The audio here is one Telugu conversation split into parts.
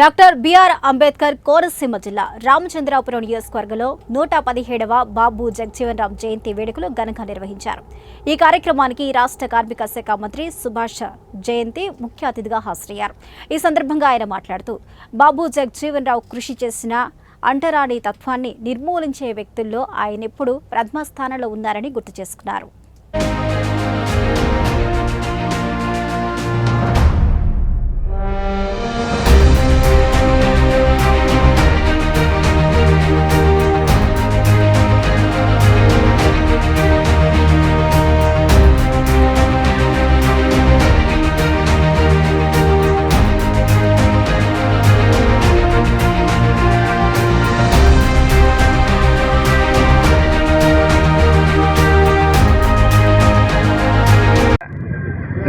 డాక్టర్ బిఆర్ అంబేద్కర్ కోనసీమ జిల్లా రామచంద్రాపురం నియోజకవర్గంలో 117వ బాబు జగజీవన్ రామ్ జయంతి వేడుకలు ఘనంగా నిర్వహించారు. ఈ కార్యక్రమానికి రాష్ట్ర కార్మిక శాఖ మంత్రి సుభాష్ జయంతి ముఖ్య అతిథిగా హాజరయ్యారు. ఈ సందర్భంగా ఆయన మాట్లాడుతూ బాబు జగజీవన్ రావు కృషి చేసిన అంటరాని తత్వాన్ని నిర్మూలించే వ్యక్తుల్లో ఆయన ఎప్పుడూ ప్రథమ స్థానంలో ఉన్నారని గుర్తు చేసుకున్నారు.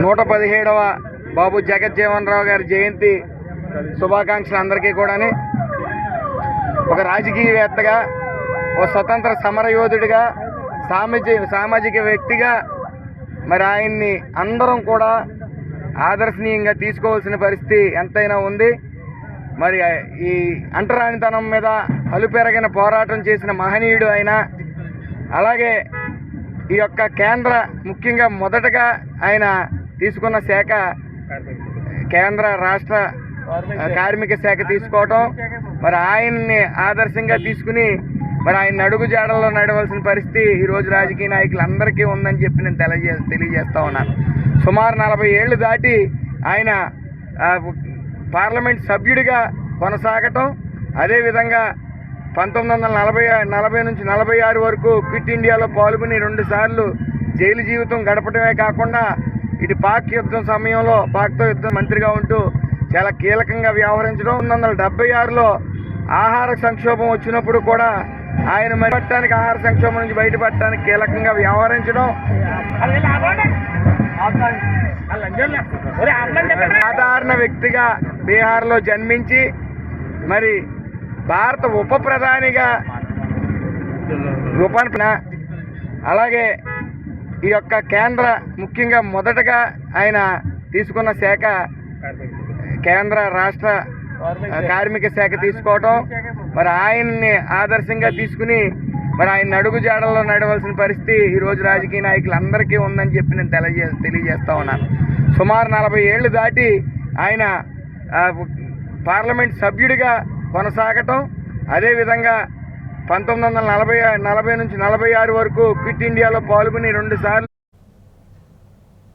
నూట 17వ బాబు జగజ్జీవన్ రావు గారి జయంతి శుభాకాంక్షలు అందరికీ కూడా. ఒక రాజకీయవేత్తగా, ఒక స్వతంత్ర సమరయోధుడిగా, సామాజిక వ్యక్తిగా మరి ఆయన్ని అందరం కూడా ఆదర్శనీయంగా తీసుకోవాల్సిన పరిస్థితి ఎంతైనా ఉంది. మరి ఈ అంటరానితనం మీద అలుపెరగిన పోరాటం చేసిన మహనీయుడు ఆయన. అలాగే ఈ యొక్క కేంద్ర, ముఖ్యంగా మొదటగా ఆయన తీసుకున్న శాఖ కేంద్ర రాష్ట్ర కార్మిక శాఖ తీసుకోవటం, మరి ఆయన్ని ఆదర్శంగా తీసుకుని మరి ఆయన అడుగు జాడల్లో నడవలసిన పరిస్థితి ఈరోజు రాజకీయ నాయకులందరికీ ఉందని చెప్పి నేను తెలియజేస్తా ఉన్నాను. సుమారు 40 ఏళ్ళు దాటి ఆయన పార్లమెంట్ సభ్యుడిగా కొనసాగటం, అదేవిధంగా 1940 నుంచి 46 వరకు క్విట్ ఇండియాలో పాల్గొని 2 సార్లు జైలు జీవితం గడపడమే కాకుండా ఇటు పాక్ యుద్ధం సమయంలో పాక్తో యుద్ధం మంత్రిగా ఉంటూ చాలా కీలకంగా వ్యవహరించడం. 1976లో ఆహార సంక్షోభం వచ్చినప్పుడు కూడా ఆయన బయటపడటానికి, ఆహార సంక్షోభం నుంచి బయటపడటానికి కీలకంగా వ్యవహరించడం. సాధారణ వ్యక్తిగా బీహార్లో జన్మించి మరి భారత ఉప ప్రధానిగా అలాగే ఈ యొక్క కేంద్ర, ముఖ్యంగా మొదటగా ఆయన తీసుకున్న శాఖ కేంద్ర రాష్ట్ర కార్మిక శాఖ తీసుకోవటం, మరి ఆయన్ని ఆదర్శంగా తీసుకుని మరి ఆయన అడుగు జాడల్లో నడవలసిన పరిస్థితి ఈరోజు రాజకీయ నాయకులందరికీ ఉందని చెప్పి నేను తెలియజేస్తా ఉన్నాను. సుమారు 40 ఏళ్ళు దాటి ఆయన పార్లమెంట్ సభ్యుడిగా కొనసాగటం, అదేవిధంగా 1940 నుంచి 46 వరకు క్విట్ ఇండియాలో పాల్గొని 2 సార్లు